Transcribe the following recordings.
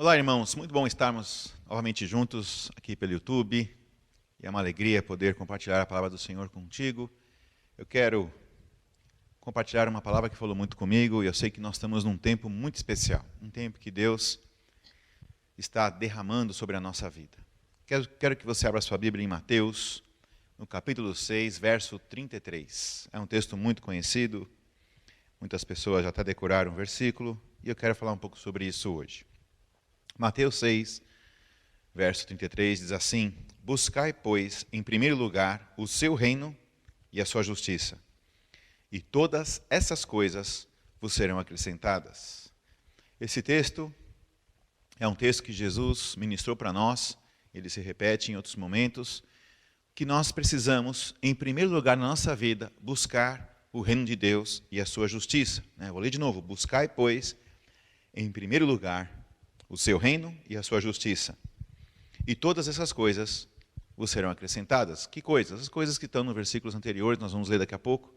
Olá, irmãos. Muito bom estarmos novamente juntos aqui pelo YouTube. E é uma alegria poder compartilhar a palavra do Senhor contigo. Eu quero compartilhar uma palavra que falou muito comigo e eu sei que nós estamos num tempo muito especial. Um tempo que Deus está derramando sobre a nossa vida. Quero que você abra sua Bíblia em Mateus, no capítulo 6, verso 33. É um texto muito conhecido. Muitas pessoas já até decoraram o versículo. E eu quero falar um pouco sobre isso hoje. Mateus 6, verso 33 diz assim: Buscai, pois, em primeiro lugar o seu reino e a sua justiça, e todas essas coisas vos serão acrescentadas. Esse texto é um texto que Jesus ministrou para nós, ele se repete em outros momentos, que nós precisamos, em primeiro lugar na nossa vida, buscar o reino de Deus e a sua justiça. Vou ler de novo: Buscai, pois, em primeiro lugar o seu reino e a sua justiça, e todas essas coisas vos serão acrescentadas. Que coisas? As coisas que estão nos versículos anteriores, nós vamos ler daqui a pouco,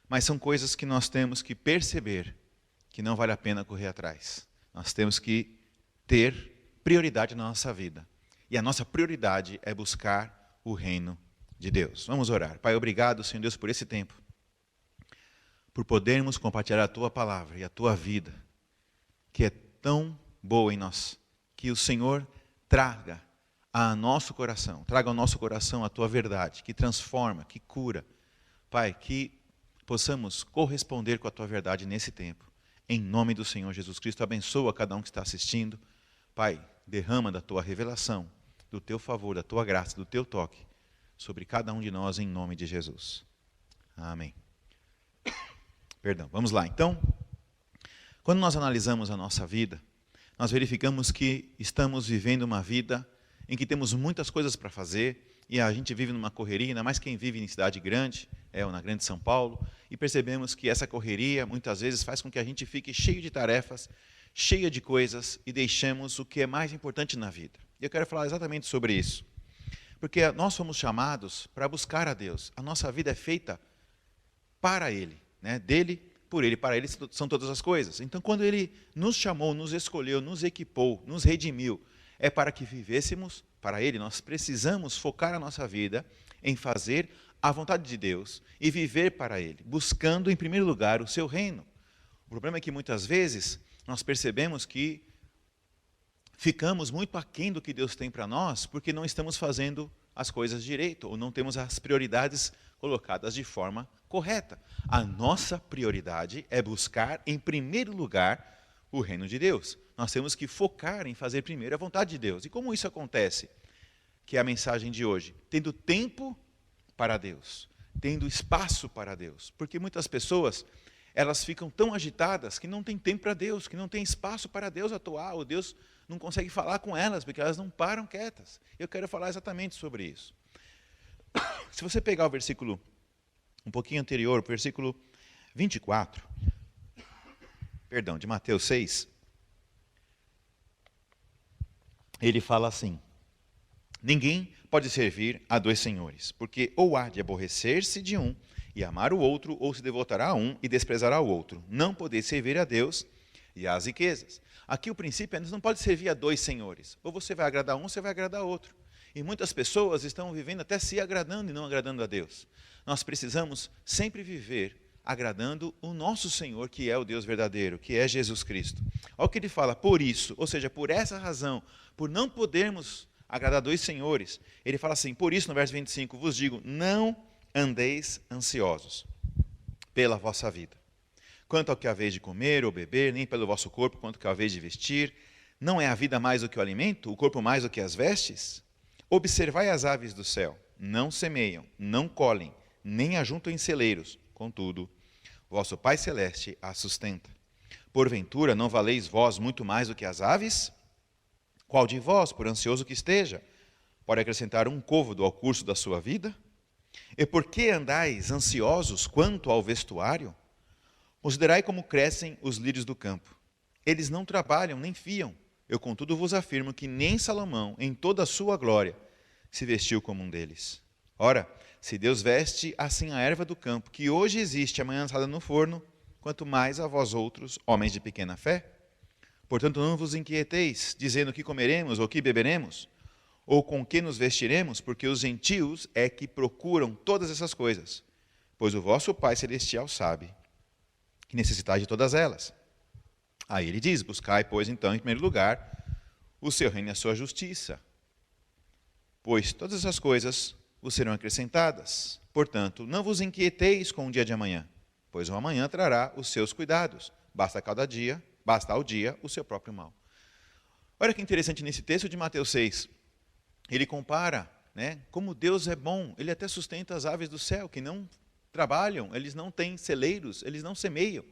mas são coisas que nós temos que perceber que não vale a pena correr atrás. Nós temos que ter prioridade na nossa vida, e a nossa prioridade é buscar o reino de Deus. Vamos orar. Pai, obrigado, Senhor Deus, por esse tempo, por podermos compartilhar a Tua palavra e a Tua vida, que é tão boa em nós, que o Senhor traga ao nosso coração a Tua verdade, que transforma, que cura. Pai, que possamos corresponder com a Tua verdade nesse tempo. Em nome do Senhor Jesus Cristo, abençoa cada um que está assistindo. Pai, derrama da Tua revelação, do Teu favor, da Tua graça, do Teu toque, sobre cada um de nós, em nome de Jesus. Amém. Perdão, vamos lá. Então, quando nós analisamos a nossa vida, nós verificamos que estamos vivendo uma vida em que temos muitas coisas para fazer, e a gente vive numa correria, ainda mais quem vive em cidade grande, ou na grande São Paulo, e percebemos que essa correria muitas vezes faz com que a gente fique cheio de tarefas, cheio de coisas, e deixemos o que é mais importante na vida. E eu quero falar exatamente sobre isso, porque nós fomos chamados para buscar a Deus. A nossa vida é feita para Ele, dele, por Ele, para Ele são todas as coisas. Então, quando Ele nos chamou, nos escolheu, nos equipou, nos redimiu, é para que vivêssemos para Ele. Nós precisamos focar a nossa vida em fazer a vontade de Deus e viver para Ele, buscando em primeiro lugar o seu reino. O problema é que muitas vezes nós percebemos que ficamos muito aquém do que Deus tem para nós, porque não estamos fazendo as coisas direito, ou não temos as prioridades colocadas de forma correta. A nossa prioridade é buscar em primeiro lugar o reino de Deus. Nós temos que focar em fazer primeiro a vontade de Deus. E como isso acontece? Que é a mensagem de hoje. Tendo tempo para Deus, tendo espaço para Deus. Porque muitas pessoas, elas ficam tão agitadas que não tem tempo para Deus, que não tem espaço para Deus atuar, ou Deus não consegue falar com elas, porque elas não param quietas. Eu quero falar exatamente sobre isso. Se você pegar o versículo um pouquinho anterior, o versículo 24, de Mateus 6, ele fala assim: Ninguém pode servir a dois senhores, porque ou há de aborrecer-se de um e amar o outro, ou se devotará a um e desprezará o outro. Não podeis servir a Deus e às riquezas. Aqui o princípio é que você não pode servir a dois senhores. Ou você vai agradar um, ou você vai agradar outro. E muitas pessoas estão vivendo até se agradando e não agradando a Deus. Nós precisamos sempre viver agradando o nosso Senhor, que é o Deus verdadeiro, que é Jesus Cristo. Olha o que ele fala: por isso, ou seja, por essa razão, por não podermos agradar dois senhores, ele fala assim: por isso, no verso 25, vos digo, não andeis ansiosos pela vossa vida, quanto ao que haveis de comer ou beber, nem pelo vosso corpo, quanto ao que haveis de vestir. Não é a vida mais do que o alimento, o corpo mais do que as vestes? Observai as aves do céu, não semeiam, não colhem, nem ajuntam em celeiros, contudo, vosso Pai Celeste as sustenta. Porventura, não valeis vós muito mais do que as aves? Qual de vós, por ansioso que esteja, pode acrescentar um côvado ao curso da sua vida? E por que andais ansiosos quanto ao vestuário? Considerai como crescem os lírios do campo. Eles não trabalham nem fiam. Eu, contudo, vos afirmo que nem Salomão, em toda a sua glória, se vestiu como um deles. Ora, se Deus veste assim a erva do campo, que hoje existe, amanhã lançada no forno, quanto mais a vós outros, homens de pequena fé? Portanto, não vos inquieteis, dizendo que comeremos ou que beberemos, ou com que nos vestiremos, porque os gentios é que procuram todas essas coisas. Pois o vosso Pai Celestial sabe que necessitais de todas elas. Aí ele diz, buscai, pois, então, em primeiro lugar, o seu reino e a sua justiça. Pois todas essas coisas vos serão acrescentadas. Portanto, não vos inquieteis com o dia de amanhã, pois o amanhã trará os seus cuidados. Basta ao dia o seu próprio mal. Olha que interessante nesse texto de Mateus 6. Ele compara, como Deus é bom. Ele até sustenta as aves do céu, que não trabalham, eles não têm celeiros, eles não semeiam.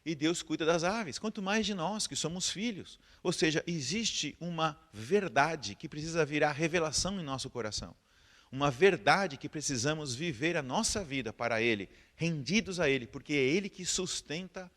E Deus cuida das aves, quanto mais de nós, que somos filhos. Ou seja, existe uma verdade que precisa virar revelação em nosso coração. Uma verdade que precisamos viver a nossa vida para Ele, rendidos a Ele, porque é Ele que sustenta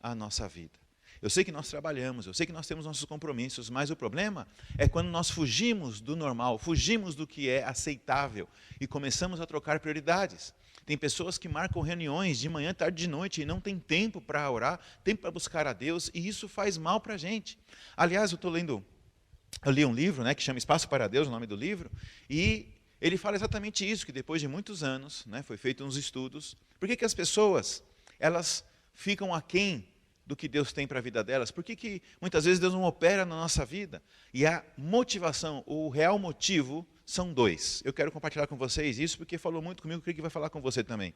a nossa vida. Eu sei que nós trabalhamos, eu sei que nós temos nossos compromissos, mas o problema é quando nós fugimos do normal, fugimos do que é aceitável e começamos a trocar prioridades. Tem pessoas que marcam reuniões de manhã, tarde e de noite e não tem tempo para orar, tempo para buscar a Deus, e isso faz mal para a gente. Aliás, eu li um livro, que chama Espaço para Deus, o nome do livro, e ele fala exatamente isso, que depois de muitos anos, foi feito uns estudos, por que as pessoas, elas ficam aquém do que Deus tem para a vida delas? Por que muitas vezes Deus não opera na nossa vida? E a motivação, o real motivo, são dois. Eu quero compartilhar com vocês isso, porque falou muito comigo, creio que vai falar com você também.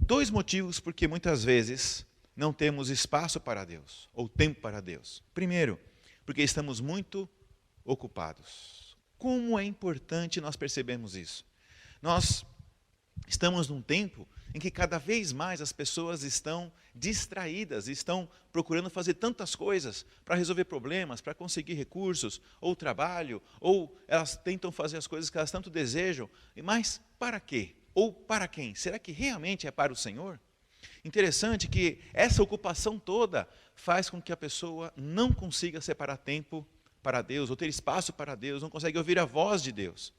2 motivos porque muitas vezes não temos espaço para Deus, ou tempo para Deus. Primeiro, porque estamos muito ocupados. Como é importante nós percebermos isso. Nós estamos num tempo em que cada vez mais as pessoas estão distraídas, estão procurando fazer tantas coisas para resolver problemas, para conseguir recursos, ou trabalho, ou elas tentam fazer as coisas que elas tanto desejam, mas para quê? Ou para quem? Será que realmente é para o Senhor? Interessante que essa ocupação toda faz com que a pessoa não consiga separar tempo para Deus, ou ter espaço para Deus, não consegue ouvir a voz de Deus.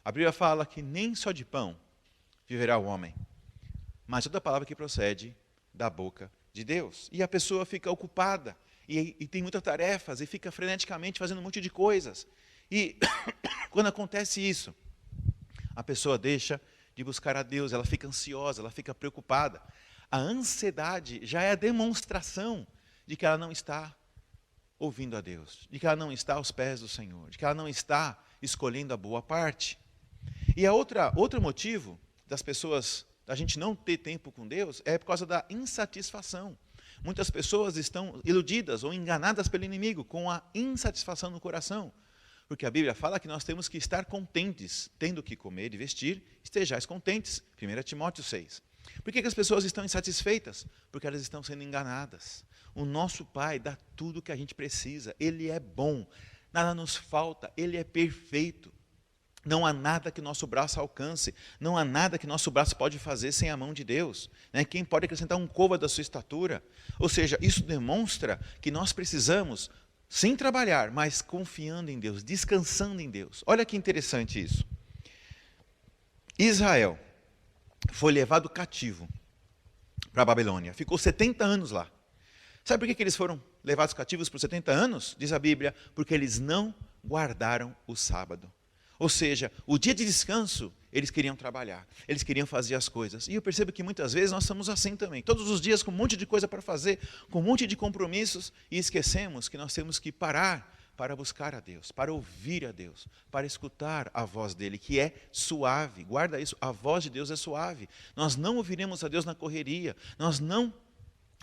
A Bíblia fala que nem só de pão viverá o homem, mas toda palavra que procede da boca de Deus. E a pessoa fica ocupada, e tem muitas tarefas, e fica freneticamente fazendo um monte de coisas. E quando acontece isso, a pessoa deixa de buscar a Deus, ela fica ansiosa, ela fica preocupada. A ansiedade já é a demonstração de que ela não está ouvindo a Deus, de que ela não está aos pés do Senhor, de que ela não está escolhendo a boa parte. E outro motivo das pessoas, da gente não ter tempo com Deus, é por causa da insatisfação. Muitas pessoas estão iludidas ou enganadas pelo inimigo com a insatisfação no coração. Porque a Bíblia fala que nós temos que estar contentes, tendo o que comer e vestir, estejais contentes. 1 Timóteo 6. Por que as pessoas estão insatisfeitas? Porque elas estão sendo enganadas. O nosso Pai dá tudo o que a gente precisa. Ele é bom, nada nos falta, Ele é perfeito. Não há nada que nosso braço alcance, não há nada que nosso braço pode fazer sem a mão de Deus. Quem pode acrescentar um côvado da sua estatura? Ou seja, isso demonstra que nós precisamos, sim, trabalhar, mas confiando em Deus, descansando em Deus. Olha que interessante isso. Israel foi levado cativo para a Babilônia, ficou 70 anos lá. Sabe por que eles foram levados cativos por 70 anos? Diz a Bíblia, porque eles não guardaram o sábado. Ou seja, o dia de descanso, eles queriam trabalhar, eles queriam fazer as coisas. E eu percebo que muitas vezes nós estamos assim também, todos os dias com um monte de coisa para fazer, com um monte de compromissos, e esquecemos que nós temos que parar para buscar a Deus, para ouvir a Deus, para escutar a voz dEle, que é suave. Guarda isso, a voz de Deus é suave. Nós não ouviremos a Deus na correria, nós não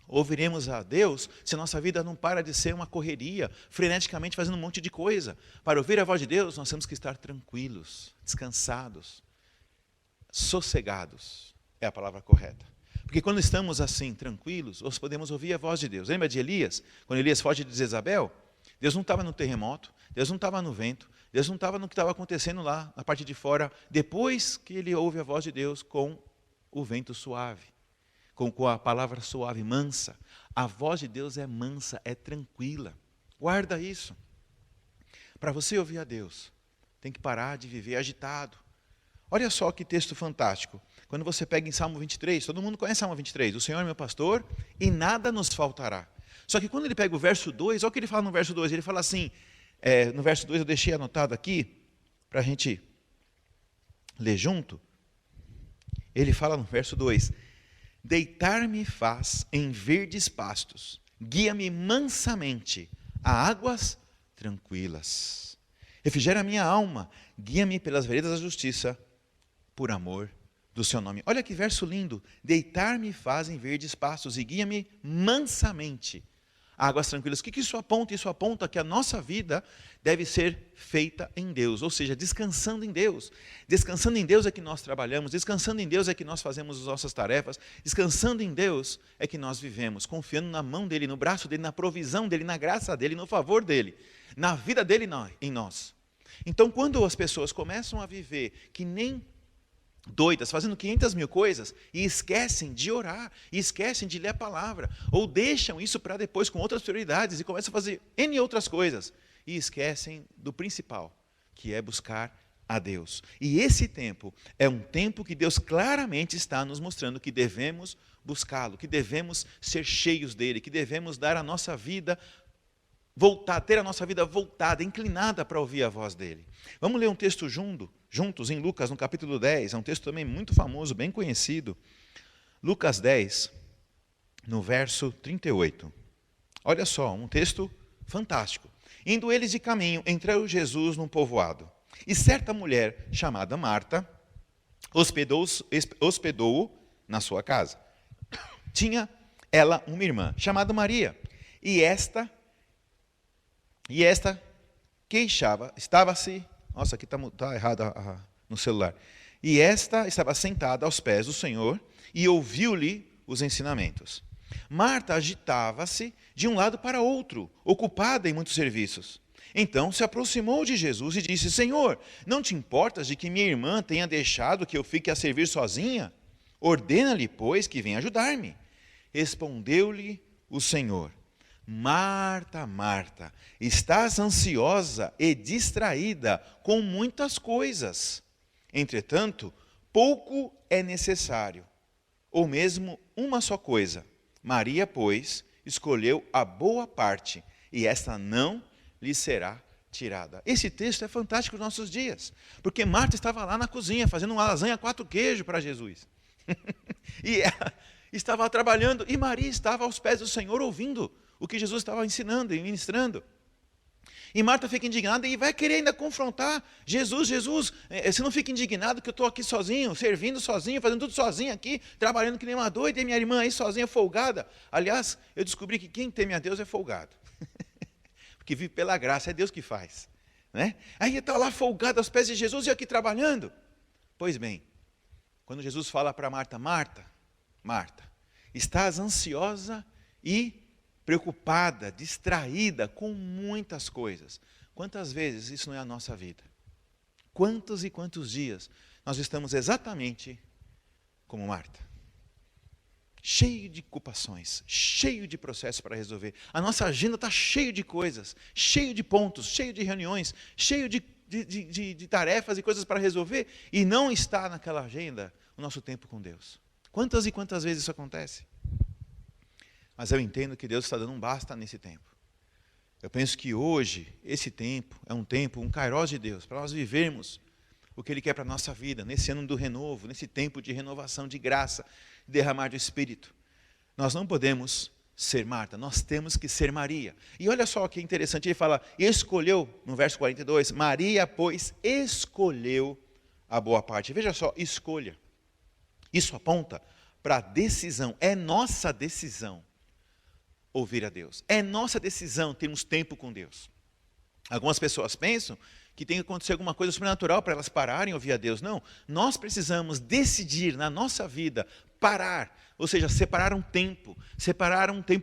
ouviremos a Deus se a nossa vida não para de ser uma correria, freneticamente fazendo um monte de coisa. Para ouvir a voz de Deus, nós temos que estar tranquilos, descansados, sossegados, é a palavra correta. Porque quando estamos assim, tranquilos, nós podemos ouvir a voz de Deus. Lembra de Elias? Quando Elias foge de Jezabel, Deus não estava no terremoto, Deus não estava no vento, Deus não estava no que estava acontecendo lá, na parte de fora, depois que ele ouve a voz de Deus com o vento suave. Com a palavra suave, mansa. A voz de Deus é mansa, é tranquila. Guarda isso. Para você ouvir a Deus, tem que parar de viver agitado. Olha só que texto fantástico. Quando você pega em Salmo 23, todo mundo conhece Salmo 23. O Senhor é meu pastor e nada nos faltará. Só que quando ele pega o verso 2, olha o que ele fala no verso 2. Ele fala assim, no verso 2 eu deixei anotado aqui, para a gente ler junto. Ele fala no verso 2, deitar-me faz em verdes pastos, guia-me mansamente a águas tranquilas. Refrigera a minha alma, guia-me pelas veredas da justiça, por amor do seu nome. Olha que verso lindo, deitar-me faz em verdes pastos e guia-me mansamente a águas tranquilas. O que isso aponta? Isso aponta que a nossa vida deve ser feita em Deus, ou seja, descansando em Deus. Descansando em Deus é que nós trabalhamos, descansando em Deus é que nós fazemos as nossas tarefas, descansando em Deus é que nós vivemos, confiando na mão dEle, no braço dEle, na provisão dEle, na graça dEle, no favor dEle, na vida dEle em nós. Então, quando as pessoas começam a viver que nem doidas, fazendo 500 mil coisas, e esquecem de orar, e esquecem de ler a palavra, ou deixam isso para depois com outras prioridades, e começam a fazer N outras coisas, e esquecem do principal, que é buscar a Deus. E esse tempo é um tempo que Deus claramente está nos mostrando que devemos buscá-lo, que devemos ser cheios dele, que devemos dar a nossa vida ter a nossa vida voltada, inclinada para ouvir a voz dele. Vamos ler um texto juntos em Lucas, no capítulo 10, é um texto também muito famoso, bem conhecido. Lucas 10, no verso 38. Olha só, um texto fantástico. Indo eles de caminho, entrou Jesus num povoado. E certa mulher, chamada Marta, hospedou-o na sua casa. Tinha ela uma irmã, chamada Maria. E esta queixava, estava-se... Nossa, aqui está errado no celular. E esta estava sentada aos pés do Senhor e ouviu-lhe os ensinamentos. Marta agitava-se de um lado para outro, ocupada em muitos serviços. Então se aproximou de Jesus e disse, Senhor, não te importas de que minha irmã tenha deixado que eu fique a servir sozinha? Ordena-lhe, pois, que venha ajudar-me. Respondeu-lhe o Senhor, Marta, Marta, estás ansiosa e distraída com muitas coisas. Entretanto, pouco é necessário, ou mesmo uma só coisa. Maria, pois, escolheu a boa parte, e esta não lhe será tirada. Esse texto é fantástico nos nossos dias, porque Marta estava lá na cozinha, fazendo uma lasanha 4 queijos para Jesus. E ela estava trabalhando, e Maria estava aos pés do Senhor, ouvindo o que Jesus estava ensinando e ministrando. E Marta fica indignada e vai querer ainda confrontar Jesus. Jesus, você não fica indignado que eu estou aqui sozinho, servindo sozinho, fazendo tudo sozinho aqui, trabalhando que nem uma doida, e minha irmã aí sozinha, folgada. Aliás, eu descobri que quem teme a Deus é folgado. Porque vive pela graça, é Deus que faz. Né? Aí está lá folgado aos pés de Jesus e eu aqui trabalhando. Pois bem, quando Jesus fala para Marta, Marta, Marta, estás ansiosa e preocupada, distraída com muitas coisas. Quantas vezes isso não é a nossa vida? Quantos e quantos dias nós estamos exatamente como Marta? Cheio de ocupações, cheio de processos para resolver. A nossa agenda está cheia de coisas, cheio de pontos, cheio de reuniões, cheio de tarefas e coisas para resolver, e não está naquela agenda o nosso tempo com Deus. Quantas e quantas vezes isso acontece? Mas eu entendo que Deus está dando um basta nesse tempo. Eu penso que hoje, esse tempo, é um tempo, um kairos de Deus, para nós vivermos o que Ele quer para a nossa vida, nesse ano do renovo, nesse tempo de renovação, de graça, de derramar do Espírito. Nós não podemos ser Marta, nós temos que ser Maria. E olha só que interessante, ele fala, escolheu, no verso 42, Maria, pois, escolheu a boa parte. Veja só, escolha. Isso aponta para a decisão, é nossa decisão ouvir a Deus. É nossa decisão termos tempo com Deus. Algumas pessoas pensam que tem que acontecer alguma coisa sobrenatural para elas pararem de ouvir a Deus. Não, nós precisamos decidir na nossa vida, parar, ou seja, separar um tempo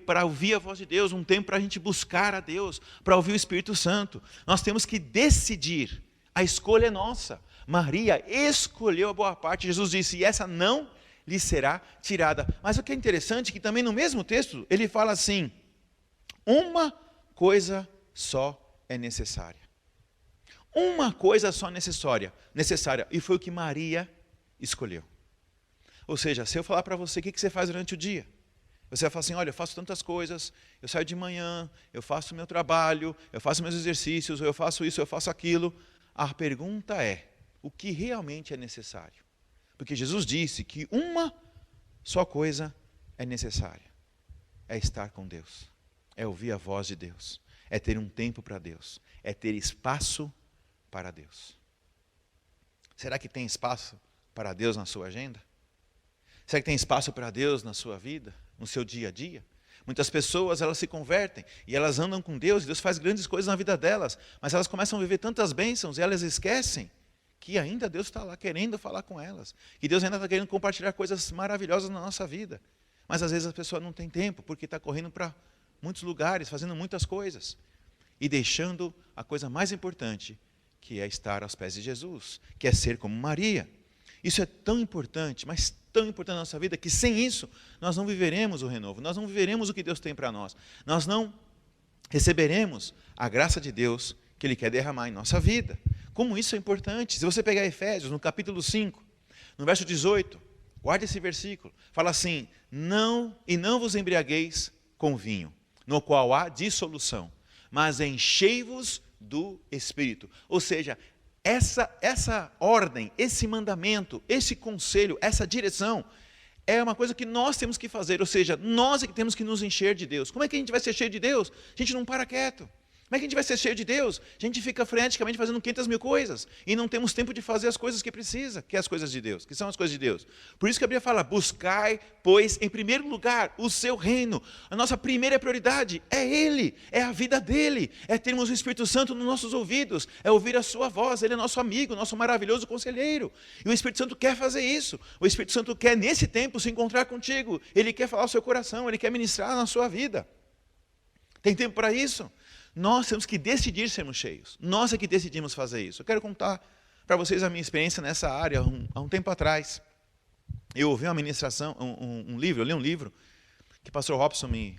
para ouvir a voz de Deus, um tempo para a gente buscar a Deus, para ouvir o Espírito Santo. Nós temos que decidir, a escolha é nossa. Maria escolheu a boa parte, Jesus disse, e essa não lhe será tirada. Mas o que é interessante é que também no mesmo texto, ele fala assim, uma coisa só é necessária. Uma coisa só necessária, e foi o que Maria escolheu. Ou seja, se eu falar para você, o que você faz durante o dia? Você vai falar assim, olha, eu faço tantas coisas, eu saio de manhã, eu faço meu trabalho, eu faço meus exercícios, eu faço isso, eu faço aquilo. A pergunta é, o que realmente é necessário? Porque Jesus disse que uma só coisa é necessária. É estar com Deus. É ouvir a voz de Deus. É ter um tempo para Deus. É ter espaço para Deus. Será que tem espaço para Deus na sua agenda? Será que tem espaço para Deus na sua vida, no seu dia a dia? Muitas pessoas, elas se convertem e elas andam com Deus, e Deus faz grandes coisas na vida delas, mas elas começam a viver tantas bênçãos e elas esquecem que ainda Deus está lá querendo falar com elas, que Deus ainda está querendo compartilhar coisas maravilhosas na nossa vida. Mas às vezes a pessoa não tem tempo, porque está correndo para muitos lugares, fazendo muitas coisas, e deixando a coisa mais importante, que é estar aos pés de Jesus, que é ser como Maria. Isso é tão importante, mas tão importante na nossa vida, que sem isso nós não viveremos o renovo, nós não viveremos o que Deus tem para nós, nós não receberemos a graça de Deus que Ele quer derramar em nossa vida. Como isso é importante? Se você pegar Efésios, no capítulo 5, no verso 18, guarde esse versículo, fala assim, não vos embriagueis com vinho, no qual há dissolução, mas enchei-vos do Espírito. Ou seja, essa ordem, esse mandamento, esse conselho, essa direção, é uma coisa que nós temos que fazer, ou seja, nós é que temos que nos encher de Deus. Como é que a gente vai ser cheio de Deus? A gente não para quieto. Como é que a gente vai ser cheio de Deus? A gente fica freneticamente fazendo 500 mil coisas e não temos tempo de fazer as coisas que precisa, que é as coisas de Deus, que são as coisas de Deus. Por isso que a Bíblia fala, buscai, pois, em primeiro lugar, o seu reino. A nossa primeira prioridade é Ele, é a vida dEle, é termos o Espírito Santo nos nossos ouvidos, é ouvir a sua voz, Ele é nosso amigo, nosso maravilhoso conselheiro. E o Espírito Santo quer fazer isso. O Espírito Santo quer, nesse tempo, se encontrar contigo. Ele quer falar ao seu coração, Ele quer ministrar na sua vida. Tem tempo para isso? Nós temos que decidir sermos cheios. Nós é que decidimos fazer isso. Eu quero contar para vocês a minha experiência nessa área. Há um tempo atrás, eu ouvi uma ministração, um livro, eu li um livro que o pastor Robson me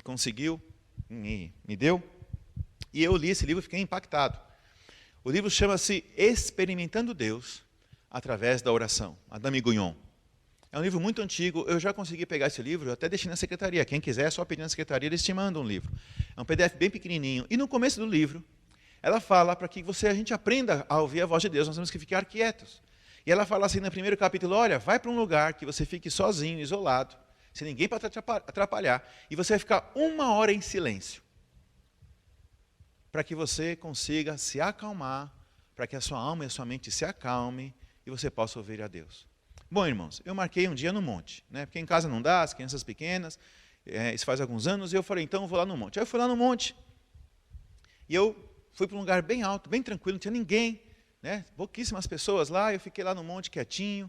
conseguiu, me deu, e eu li esse livro e fiquei impactado. O livro chama-se Experimentando Deus através da oração, Adame Guyon. É um livro muito antigo, eu já consegui pegar esse livro, eu até deixei na secretaria. Quem quiser, é só pedir na secretaria, eles te mandam um livro. É um PDF bem pequenininho. E no começo do livro, ela fala para que a gente aprenda a ouvir a voz de Deus, nós temos que ficar quietos. E ela fala assim no primeiro capítulo, olha, vai para um lugar que você fique sozinho, isolado, sem ninguém para te atrapalhar, e você vai ficar 1 hora em silêncio, para que você consiga se acalmar, para que a sua alma e a sua mente se acalmem, e você possa ouvir a Deus. Bom, irmãos, eu marquei um dia no monte, né? Porque em casa não dá, as crianças pequenas, isso faz alguns anos, e eu falei, então eu vou lá no monte. Aí eu fui lá no monte, e eu fui para um lugar bem alto, bem tranquilo, não tinha ninguém, né? Pouquíssimas pessoas lá, eu fiquei lá no monte quietinho,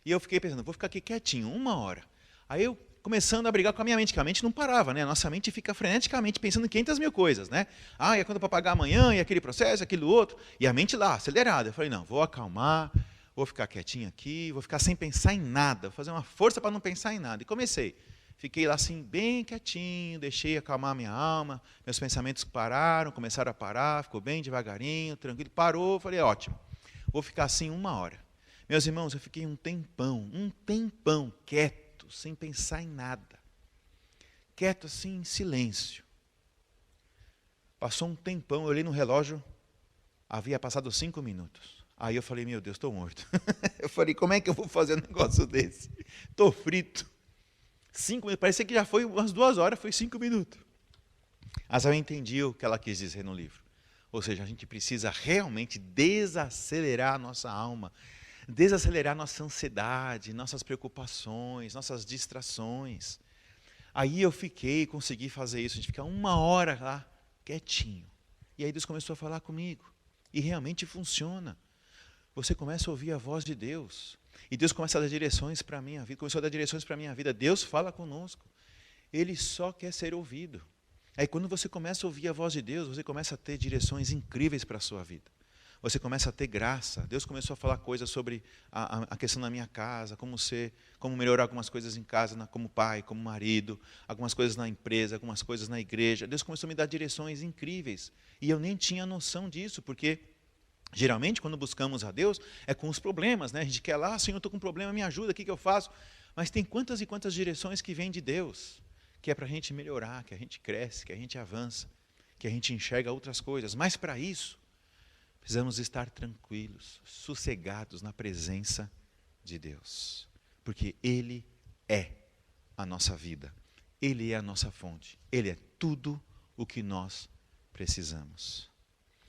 e eu fiquei pensando, vou ficar aqui quietinho, 1 hora. Aí eu começando a brigar com a minha mente, que a mente não parava, né? A nossa mente fica freneticamente pensando em 500 mil coisas, né? Ah, e a conta para pagar amanhã, e aquele processo, aquilo outro, e a mente lá, acelerada. Eu falei, não, vou acalmar, vou ficar quietinho aqui, vou ficar sem pensar em nada, vou fazer uma força para não pensar em nada. E comecei. Fiquei lá assim, bem quietinho, deixei acalmar minha alma, meus pensamentos pararam, começaram a parar, ficou bem devagarinho, tranquilo, parou, falei, ótimo, vou ficar assim 1 hora. Meus irmãos, eu fiquei um tempão, quieto, sem pensar em nada. Quieto assim, em silêncio. Passou um tempão, eu olhei no relógio, havia passado 5 minutos. Aí eu falei, meu Deus, estou morto. Eu falei, como é que eu vou fazer um negócio desse? Estou frito. 5 minutos, parecia que já foi umas 2 horas, foi 5 minutos. Mas eu entendi o que ela quis dizer no livro. Ou seja, a gente precisa realmente desacelerar a nossa alma, desacelerar nossa ansiedade, nossas preocupações, nossas distrações. Aí eu consegui fazer isso, a gente fica 1 hora lá, quietinho. E aí Deus começou a falar comigo. E realmente funciona. Você começa a ouvir a voz de Deus. E Deus começa a dar direções para a minha vida. Começou a dar direções para a minha vida. Deus fala conosco. Ele só quer ser ouvido. Aí quando você começa a ouvir a voz de Deus, você começa a ter direções incríveis para a sua vida. Você começa a ter graça. Deus começou a falar coisas sobre a questão da minha casa, como melhorar algumas coisas em casa, como pai, como marido, algumas coisas na empresa, algumas coisas na igreja. Deus começou a me dar direções incríveis. E eu nem tinha noção disso, porque geralmente quando buscamos a Deus é com os problemas, né? A gente quer lá, Senhor, eu estou com um problema, me ajuda, o que eu faço? Mas tem quantas e quantas direções que vêm de Deus, que é para a gente melhorar, que a gente cresce, que a gente avança, que a gente enxerga outras coisas. Mas para isso, precisamos estar tranquilos, sossegados na presença de Deus. Porque Ele é a nossa vida. Ele é a nossa fonte. Ele é tudo o que nós precisamos.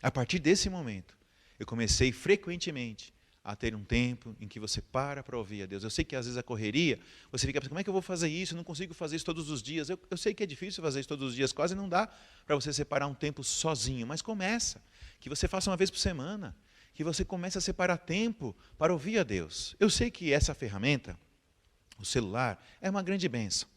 A partir desse momento, eu comecei frequentemente a ter um tempo em que você para ouvir a Deus. Eu sei que às vezes a correria, você fica pensando, como é que eu vou fazer isso? Eu não consigo fazer isso todos os dias. Eu sei que é difícil fazer isso todos os dias, quase não dá para você separar um tempo sozinho, mas começa. Que você faça uma vez por semana, que você comece a separar tempo para ouvir a Deus. Eu sei que essa ferramenta, o celular, é uma grande bênção.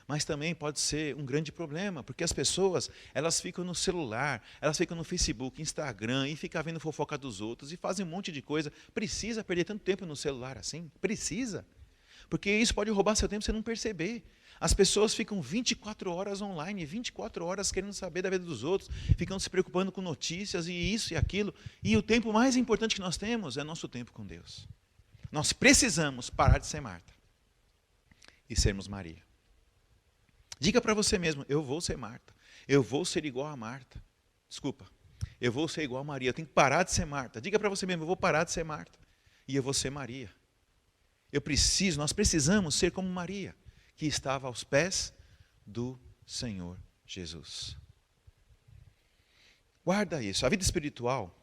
Mas também pode ser um grande problema, porque as pessoas, elas ficam no celular, elas ficam no Facebook, Instagram, e ficam vendo fofoca dos outros, e fazem um monte de coisa. Precisa perder tanto tempo no celular assim? Precisa. Porque isso pode roubar seu tempo e você não perceber. As pessoas ficam 24 horas online, 24 horas querendo saber da vida dos outros, ficam se preocupando com notícias, e isso e aquilo. E o tempo mais importante que nós temos é nosso tempo com Deus. Nós precisamos parar de ser Marta e sermos Maria. Diga para você mesmo, eu vou ser Marta. Eu vou ser igual a Marta. Desculpa, eu vou ser igual a Maria. Eu tenho que parar de ser Marta. Diga para você mesmo, eu vou parar de ser Marta. E eu vou ser Maria. Nós precisamos ser como Maria, que estava aos pés do Senhor Jesus. Guarda isso. A vida espiritual,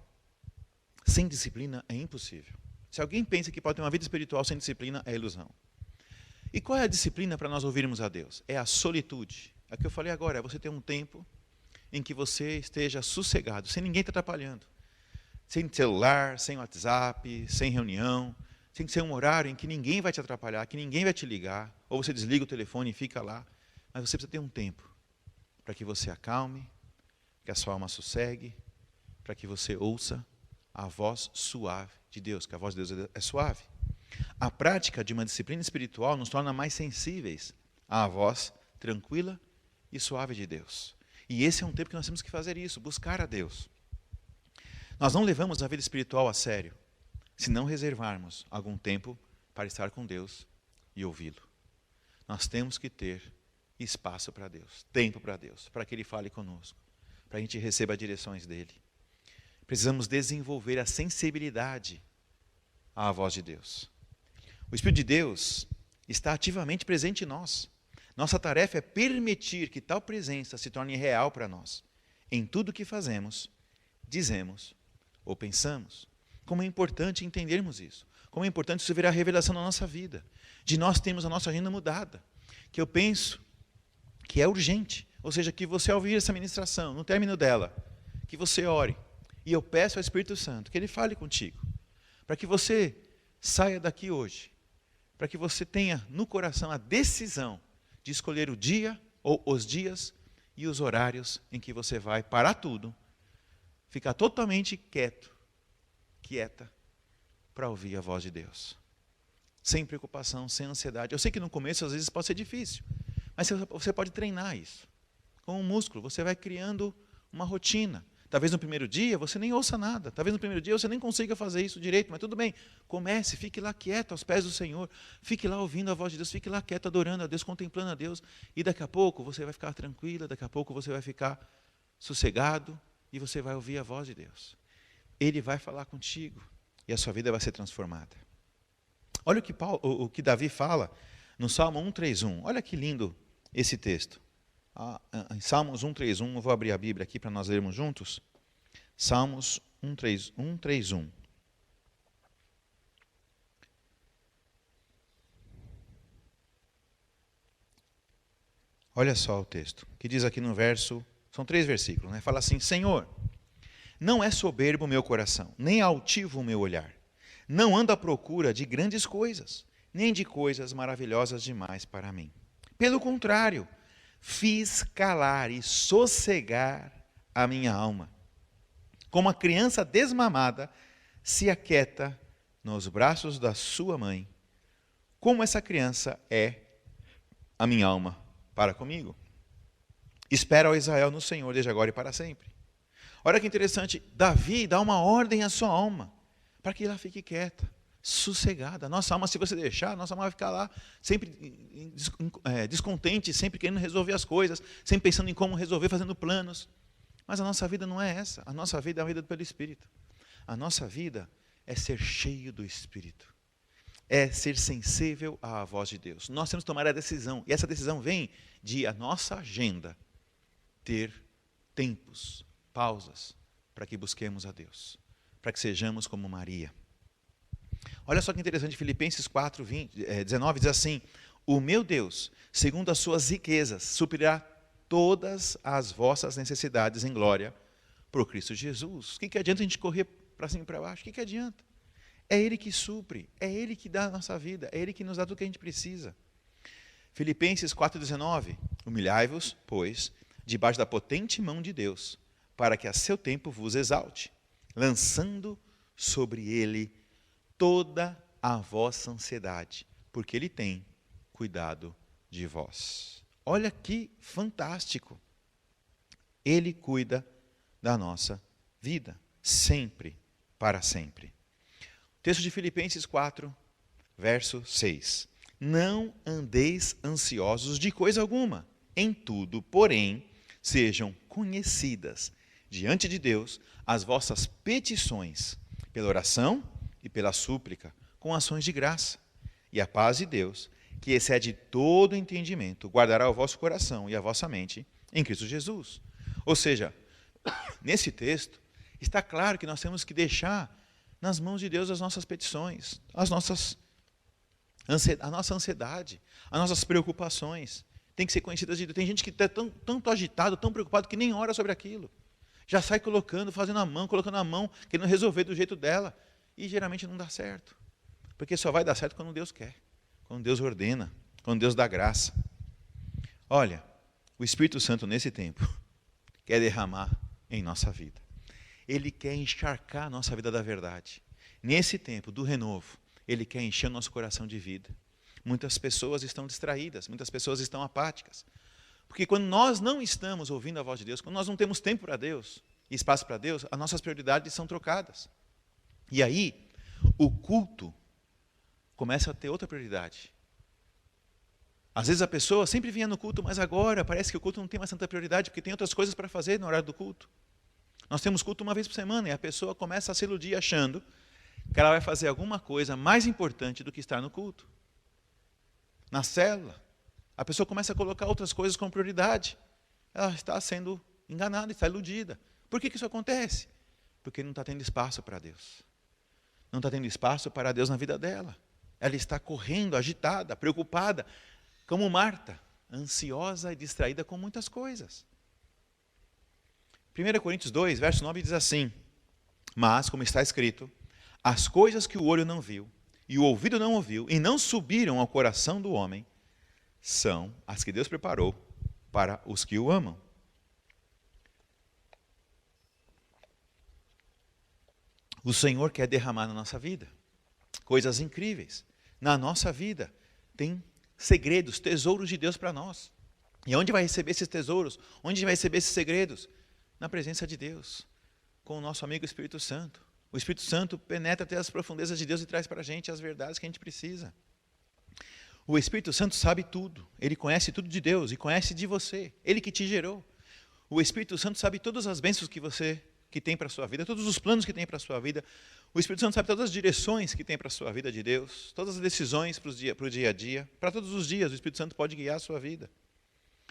sem disciplina, é impossível. Se alguém pensa que pode ter uma vida espiritual sem disciplina, é ilusão. E qual é a disciplina para nós ouvirmos a Deus? É a solitude. É o que eu falei agora, é você ter um tempo em que você esteja sossegado, sem ninguém te atrapalhando. Sem celular, sem WhatsApp, sem reunião. Tem que ser um horário em que ninguém vai te atrapalhar, que ninguém vai te ligar, ou você desliga o telefone e fica lá. Mas você precisa ter um tempo para que você acalme, que a sua alma sossegue, para que você ouça a voz suave de Deus, que a voz de Deus é suave. A prática de uma disciplina espiritual nos torna mais sensíveis à voz tranquila e suave de Deus. E esse é um tempo que nós temos que fazer isso, buscar a Deus. Nós não levamos a vida espiritual a sério se não reservarmos algum tempo para estar com Deus e ouvi-lo. Nós temos que ter espaço para Deus, tempo para Deus, para que Ele fale conosco, para que a gente receba as direções dEle. Precisamos desenvolver a sensibilidade à voz de Deus. O Espírito de Deus está ativamente presente em nós. Nossa tarefa é permitir que tal presença se torne real para nós, em tudo que fazemos, dizemos ou pensamos. Como é importante entendermos isso. Como é importante isso virar revelação na nossa vida. De nós termos a nossa agenda mudada. Que eu penso que é urgente. Ou seja, que você ao ouvir essa ministração, no término dela, que você ore. E eu peço ao Espírito Santo que Ele fale contigo. Para que você saia daqui hoje. Para que você tenha no coração a decisão de escolher o dia ou os dias e os horários em que você vai parar tudo, ficar totalmente quieta, para ouvir a voz de Deus. Sem preocupação, sem ansiedade. Eu sei que no começo às vezes pode ser difícil, mas você pode treinar isso. Com um músculo, você vai criando uma rotina. Talvez no primeiro dia você nem ouça nada. Talvez no primeiro dia você nem consiga fazer isso direito, mas tudo bem. Comece, fique lá quieto aos pés do Senhor. Fique lá ouvindo a voz de Deus, fique lá quieto, adorando a Deus, contemplando a Deus. E daqui a pouco você vai ficar tranquila, daqui a pouco você vai ficar sossegado e você vai ouvir a voz de Deus. Ele vai falar contigo e a sua vida vai ser transformada. Olha o que Davi fala no Salmo 131. Olha que lindo esse texto. Em Salmos 131, eu vou abrir a Bíblia aqui para nós lermos juntos. Salmos 131. Olha só o texto, que diz aqui no verso, são 3 versículos, né? Fala assim: Senhor, não é soberbo o meu coração, nem altivo o meu olhar. Não ando à procura de grandes coisas, nem de coisas maravilhosas demais para mim. Pelo contrário, fiz calar e sossegar a minha alma. Como a criança desmamada se aquieta nos braços da sua mãe, como essa criança é a minha alma para comigo. Espera, ó Israel, no Senhor, desde agora e para sempre. Olha que interessante, Davi dá uma ordem à sua alma, para que ela fique quieta. sossegada. A nossa alma, se você deixar, a nossa alma vai ficar lá sempre descontente, sempre querendo resolver as coisas, sempre pensando em como resolver, fazendo planos. Mas a nossa vida não é essa. A nossa vida é a vida pelo Espírito. A nossa vida é ser cheio do Espírito. É ser sensível à voz de Deus. Nós temos que tomar a decisão. E essa decisão vem de a nossa agenda ter tempos, pausas, para que busquemos a Deus. Para que sejamos como Maria. Olha só que interessante, Filipenses 4, 19 diz assim: o meu Deus, segundo as suas riquezas, suprirá todas as vossas necessidades em glória por Cristo Jesus. O que adianta a gente correr para cima e para baixo? O que adianta? É Ele que supre, é Ele que dá a nossa vida, é Ele que nos dá tudo o que a gente precisa. Filipenses 4,19: humilhai-vos, pois, debaixo da potente mão de Deus, para que a seu tempo vos exalte, lançando sobre Ele toda a vossa ansiedade, porque Ele tem cuidado de vós. Olha que fantástico! Ele cuida da nossa vida, sempre, para sempre. Texto de Filipenses 4, verso 6. Não andeis ansiosos de coisa alguma, em tudo, porém, sejam conhecidas diante de Deus as vossas petições, pela oração e pela súplica, com ações de graça. E a paz de Deus, que excede todo entendimento, guardará o vosso coração e a vossa mente em Cristo Jesus. Ou seja, nesse texto, está claro que nós temos que deixar nas mãos de Deus as nossas petições, a nossa ansiedade, as nossas preocupações. Tem que ser conhecidas de Deus. Tem gente que está tanto agitado, tão preocupado, que nem ora sobre aquilo. Já sai colocando a mão, querendo resolver do jeito dela. E geralmente não dá certo. Porque só vai dar certo quando Deus quer, quando Deus ordena, quando Deus dá graça. Olha, o Espírito Santo nesse tempo quer derramar em nossa vida. Ele quer encharcar a nossa vida da verdade. Nesse tempo do renovo, Ele quer encher o nosso coração de vida. Muitas pessoas estão distraídas, muitas pessoas estão apáticas. Porque quando nós não estamos ouvindo a voz de Deus, quando nós não temos tempo para Deus e espaço para Deus, as nossas prioridades são trocadas. E aí, o culto começa a ter outra prioridade. Às vezes a pessoa sempre vinha no culto, mas agora parece que o culto não tem mais tanta prioridade, porque tem outras coisas para fazer no horário do culto. Nós temos culto uma vez por semana, e a pessoa começa a se iludir achando que ela vai fazer alguma coisa mais importante do que estar no culto. Na célula, a pessoa começa a colocar outras coisas como prioridade. Ela está sendo enganada, está iludida. Por que isso acontece? Porque não está tendo espaço para Deus. Não está tendo espaço para Deus na vida dela. Ela está correndo, agitada, preocupada, como Marta, ansiosa e distraída com muitas coisas. 1 Coríntios 2, verso 9 diz assim: mas, como está escrito, as coisas que o olho não viu, e o ouvido não ouviu, e não subiram ao coração do homem, são as que Deus preparou para os que o amam. O Senhor quer derramar na nossa vida coisas incríveis. Na nossa vida tem segredos, tesouros de Deus para nós. E onde vai receber esses tesouros? Onde vai receber esses segredos? Na presença de Deus, com o nosso amigo Espírito Santo. O Espírito Santo penetra até as profundezas de Deus e traz para a gente as verdades que a gente precisa. O Espírito Santo sabe tudo. Ele conhece tudo de Deus e conhece de você. Ele que te gerou. O Espírito Santo sabe todas as bênçãos que tem para a sua vida, todos os planos que tem para a sua vida. O Espírito Santo sabe todas as direções que tem para a sua vida de Deus, todas as decisões para o dia a dia. Para todos os dias, o Espírito Santo pode guiar a sua vida.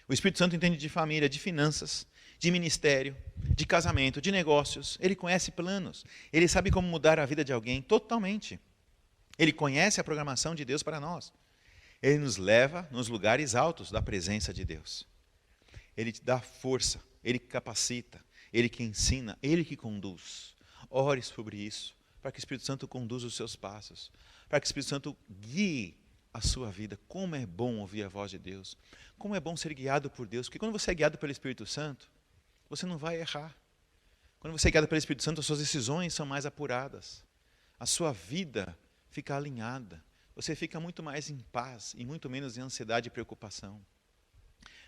O Espírito Santo entende de família, de finanças, de ministério, de casamento, de negócios. Ele conhece planos. Ele sabe como mudar a vida de alguém totalmente. Ele conhece a programação de Deus para nós. Ele nos leva nos lugares altos da presença de Deus. Ele te dá força, Ele que capacita, Ele que ensina, Ele que conduz. Ore sobre isso, para que o Espírito Santo conduza os seus passos, para que o Espírito Santo guie a sua vida. Como é bom ouvir a voz de Deus, como é bom ser guiado por Deus, porque quando você é guiado pelo Espírito Santo, você não vai errar. Quando você é guiado pelo Espírito Santo, as suas decisões são mais apuradas, a sua vida fica alinhada, você fica muito mais em paz e muito menos em ansiedade e preocupação.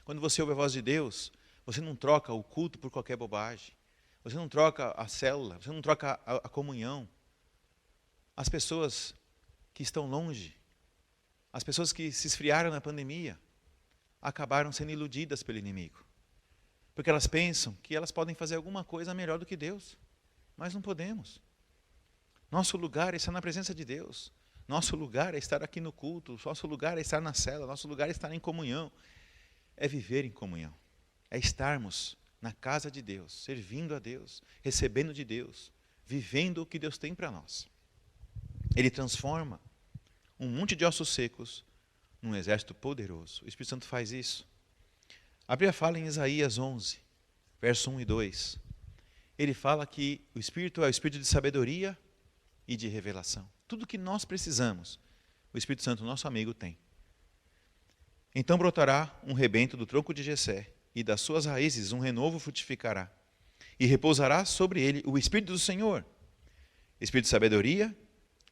Quando você ouve a voz de Deus, você não troca o culto por qualquer bobagem. Você não troca a célula, você não troca a comunhão. As pessoas que estão longe, as pessoas que se esfriaram na pandemia, acabaram sendo iludidas pelo inimigo. Porque elas pensam que elas podem fazer alguma coisa melhor do que Deus. Mas não podemos. Nosso lugar é estar na presença de Deus. Nosso lugar é estar aqui no culto. Nosso lugar é estar na cela. Nosso lugar é estar em comunhão. É viver em comunhão. É estarmos na casa de Deus, servindo a Deus, recebendo de Deus, vivendo o que Deus tem para nós. Ele transforma um monte de ossos secos num exército poderoso. O Espírito Santo faz isso. A Bíblia fala em Isaías 11, verso 1 e 2. Ele fala que o Espírito é o Espírito de sabedoria e de revelação. Tudo que nós precisamos, o Espírito Santo, nosso amigo, tem. Então brotará um rebento do tronco de Jessé, e das suas raízes um renovo frutificará. E repousará sobre ele o Espírito do Senhor, Espírito de sabedoria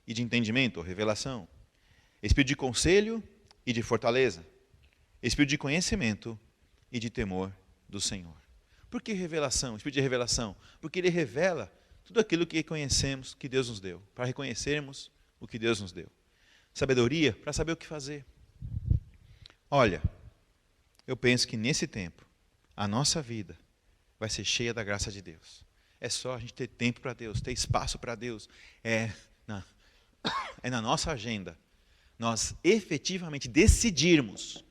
e de entendimento, ou revelação, Espírito de conselho e de fortaleza, Espírito de conhecimento e de temor do Senhor. Por que revelação? Espírito de revelação? Porque ele revela tudo aquilo que conhecemos que Deus nos deu, para reconhecermos o que Deus nos deu. Sabedoria, para saber o que fazer. Olha, eu penso que nesse tempo, a nossa vida vai ser cheia da graça de Deus. É só a gente ter tempo para Deus, ter espaço para Deus. É na nossa agenda, nós efetivamente decidirmos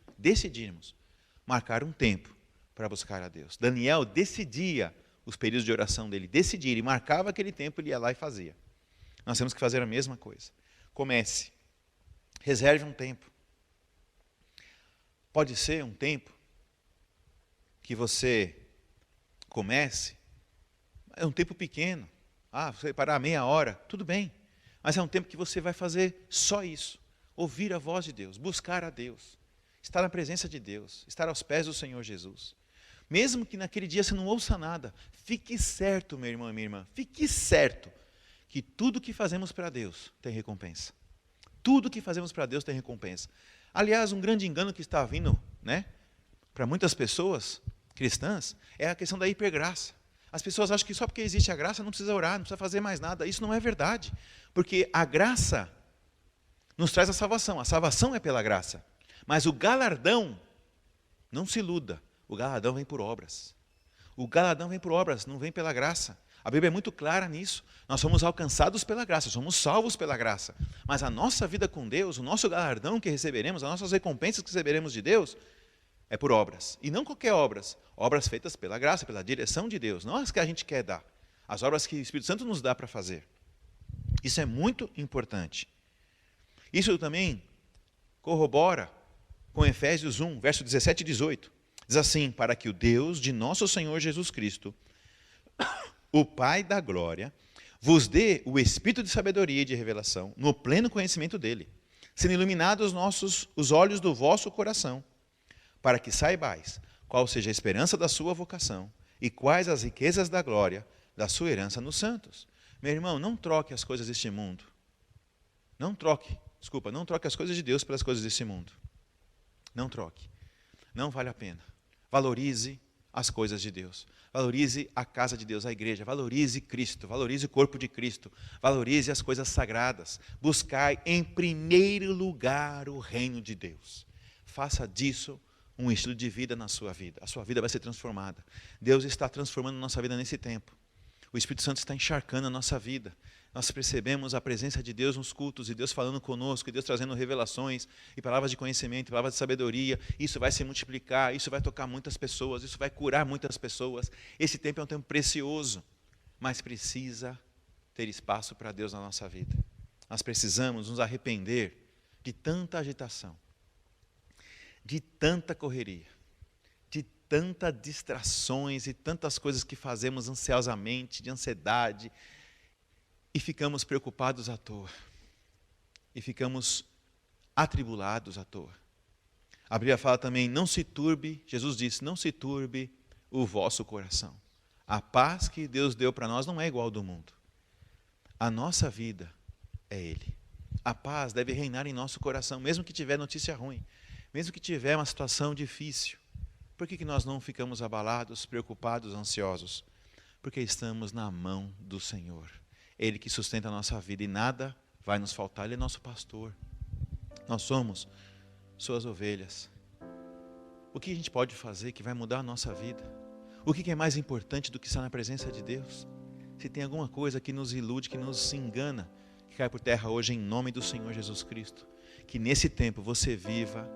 marcar um tempo para buscar a Deus. Daniel decidia os períodos de oração dele, decidia, ele marcava aquele tempo, ele ia lá e fazia. Nós temos que fazer a mesma coisa. Comece, reserve um tempo. Pode ser um tempo que você comece, é um tempo pequeno. Você parar meia hora, tudo bem. Mas é um tempo que você vai fazer só isso. Ouvir a voz de Deus, buscar a Deus, estar na presença de Deus, estar aos pés do Senhor Jesus. Mesmo que naquele dia você não ouça nada, fique certo, meu irmão e minha irmã, fique certo que tudo que fazemos para Deus tem recompensa. Tudo que fazemos para Deus tem recompensa. Aliás, um grande engano que está vindo, para muitas pessoas cristãs, é a questão da hipergraça. As pessoas acham que só porque existe a graça não precisa orar, não precisa fazer mais nada. Isso não é verdade. Porque a graça nos traz a salvação é pela graça. Mas o galardão, não se iluda, o galardão vem por obras. O galardão vem por obras, não vem pela graça. A Bíblia é muito clara nisso. Nós somos alcançados pela graça, somos salvos pela graça. Mas a nossa vida com Deus, o nosso galardão que receberemos, as nossas recompensas que receberemos de Deus, é por obras. E não qualquer obras. Obras feitas pela graça, pela direção de Deus. Não as que a gente quer dar. As obras que o Espírito Santo nos dá para fazer. Isso é muito importante. Isso também corrobora com Efésios 1, verso 17 e 18. Diz assim: para que o Deus de nosso Senhor Jesus Cristo, o Pai da glória, vos dê o espírito de sabedoria e de revelação, no pleno conhecimento dele, sendo iluminados os olhos do vosso coração, para que saibais qual seja a esperança da sua vocação e quais as riquezas da glória da sua herança nos santos. Meu irmão, não troque as coisas deste mundo. Não troque as coisas de Deus pelas coisas desse mundo. Não troque. Não vale a pena. Valorize as coisas de Deus. Valorize a casa de Deus, a igreja. Valorize Cristo. Valorize o corpo de Cristo. Valorize as coisas sagradas. Buscai em primeiro lugar o reino de Deus. Faça disso um estilo de vida na sua vida. A sua vida vai ser transformada. Deus está transformando a nossa vida nesse tempo. O Espírito Santo está encharcando a nossa vida. Nós percebemos a presença de Deus nos cultos, e Deus falando conosco, e Deus trazendo revelações, e palavras de conhecimento, e palavras de sabedoria. Isso vai se multiplicar, isso vai tocar muitas pessoas, isso vai curar muitas pessoas. Esse tempo é um tempo precioso, mas precisa ter espaço para Deus na nossa vida. Nós precisamos nos arrepender de tanta agitação, de tanta correria, de tantas distrações e tantas coisas que fazemos ansiosamente, de ansiedade, e ficamos preocupados à toa. E ficamos atribulados à toa. A Bíblia fala também, não se turbe, Jesus disse, não se turbe o vosso coração. A paz que Deus deu para nós não é igual ao do mundo. A nossa vida é Ele. A paz deve reinar em nosso coração, mesmo que tiver notícia ruim, mesmo que tiver uma situação difícil. Por que nós não ficamos abalados, preocupados, ansiosos? Porque estamos na mão do Senhor. Ele que sustenta a nossa vida e nada vai nos faltar. Ele é nosso pastor. Nós somos suas ovelhas. O que a gente pode fazer que vai mudar a nossa vida? O que é mais importante do que estar na presença de Deus? Se tem alguma coisa que nos ilude, que nos engana, que cai por terra hoje em nome do Senhor Jesus Cristo. Que nesse tempo você viva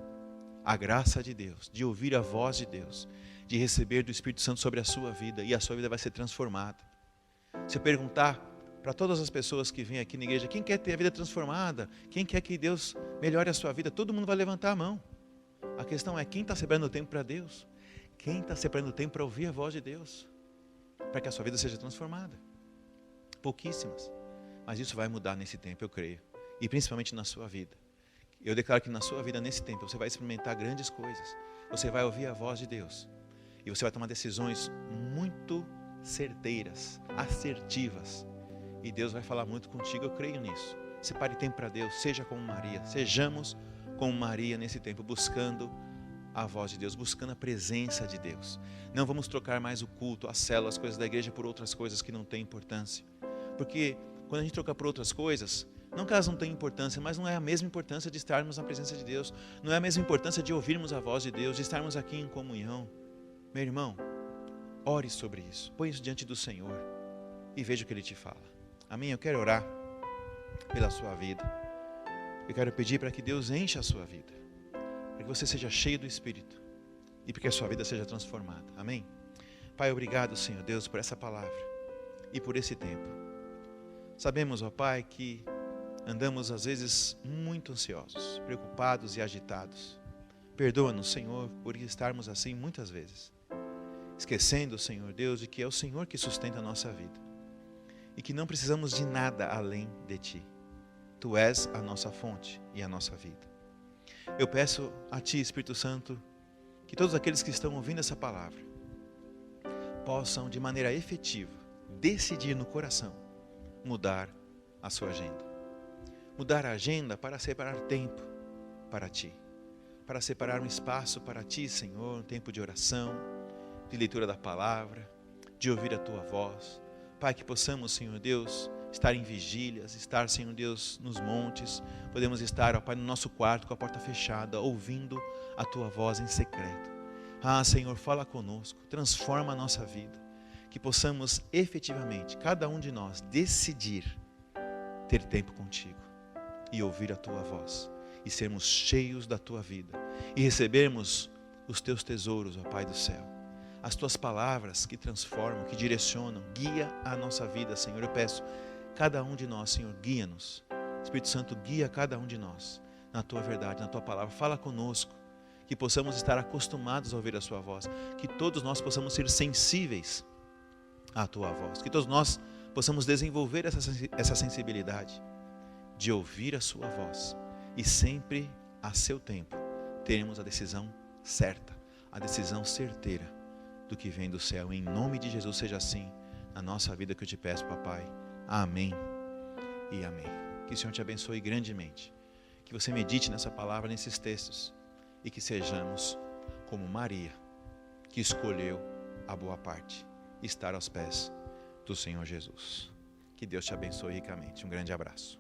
a graça de Deus, de ouvir a voz de Deus, de receber do Espírito Santo sobre a sua vida, e a sua vida vai ser transformada. Se eu perguntar para todas as pessoas que vêm aqui na igreja, quem quer ter a vida transformada? Quem quer que Deus melhore a sua vida? Todo mundo vai levantar a mão. A questão é, quem está separando tempo para Deus? Quem está separando tempo para ouvir a voz de Deus? Para que a sua vida seja transformada. Pouquíssimas. Mas isso vai mudar nesse tempo, eu creio. E principalmente na sua vida. Eu declaro que na sua vida, nesse tempo, você vai experimentar grandes coisas. Você vai ouvir a voz de Deus. E você vai tomar decisões muito certeiras, assertivas. E Deus vai falar muito contigo, eu creio nisso. Separe tempo para Deus, seja como Maria. Sejamos como Maria nesse tempo, buscando a voz de Deus, buscando a presença de Deus. Não vamos trocar mais o culto, a célula, as coisas da igreja por outras coisas que não têm importância. Porque quando a gente troca por outras coisas, não que elas não tenham importância, mas não é a mesma importância de estarmos na presença de Deus. Não é a mesma importância de ouvirmos a voz de Deus, de estarmos aqui em comunhão. Meu irmão, ore sobre isso, põe isso diante do Senhor e veja o que Ele te fala. Amém? Eu quero orar pela sua vida. Eu quero pedir para que Deus encha a sua vida, para que você seja cheio do Espírito e para que a sua vida seja transformada. Amém? Pai, obrigado, Senhor Deus, por essa palavra e por esse tempo. Sabemos, ó Pai, que andamos às vezes muito ansiosos, preocupados e agitados. Perdoa-nos, Senhor, por estarmos assim muitas vezes, esquecendo, Senhor Deus, de que é o Senhor que sustenta a nossa vida e que não precisamos de nada além de Ti. Tu és a nossa fonte e a nossa vida. Eu peço a Ti, Espírito Santo, que todos aqueles que estão ouvindo essa palavra possam, de maneira efetiva, decidir no coração mudar a sua agenda. Mudar a agenda para separar tempo para Ti. Para separar um espaço para Ti, Senhor, um tempo de oração, de leitura da palavra, de ouvir a Tua voz. Pai, que possamos, Senhor Deus, estar em vigílias, estar, Senhor Deus, nos montes. Podemos estar, ó Pai, no nosso quarto com a porta fechada, ouvindo a Tua voz em secreto. Ah, Senhor, fala conosco, transforma a nossa vida. Que possamos efetivamente, cada um de nós, decidir ter tempo contigo e ouvir a Tua voz. E sermos cheios da Tua vida. E recebermos os Teus tesouros, ó Pai do céu. As Tuas palavras que transformam, que direcionam, guia a nossa vida, Senhor. Eu peço, cada um de nós, Senhor, guia-nos. Espírito Santo, guia cada um de nós na Tua verdade, na Tua palavra. Fala conosco, que possamos estar acostumados a ouvir a Sua voz. Que todos nós possamos ser sensíveis à Tua voz. Que todos nós possamos desenvolver essa sensibilidade de ouvir a Sua voz. E sempre, a seu tempo, teremos a decisão certa, a decisão certeira do que vem do céu. Em nome de Jesus seja assim na nossa vida que eu te peço, papai. Amém e amém. Que o Senhor te abençoe grandemente. Que você medite nessa palavra, nesses textos. E que sejamos como Maria, que escolheu a boa parte, estar aos pés do Senhor Jesus. Que Deus te abençoe ricamente. Um grande abraço.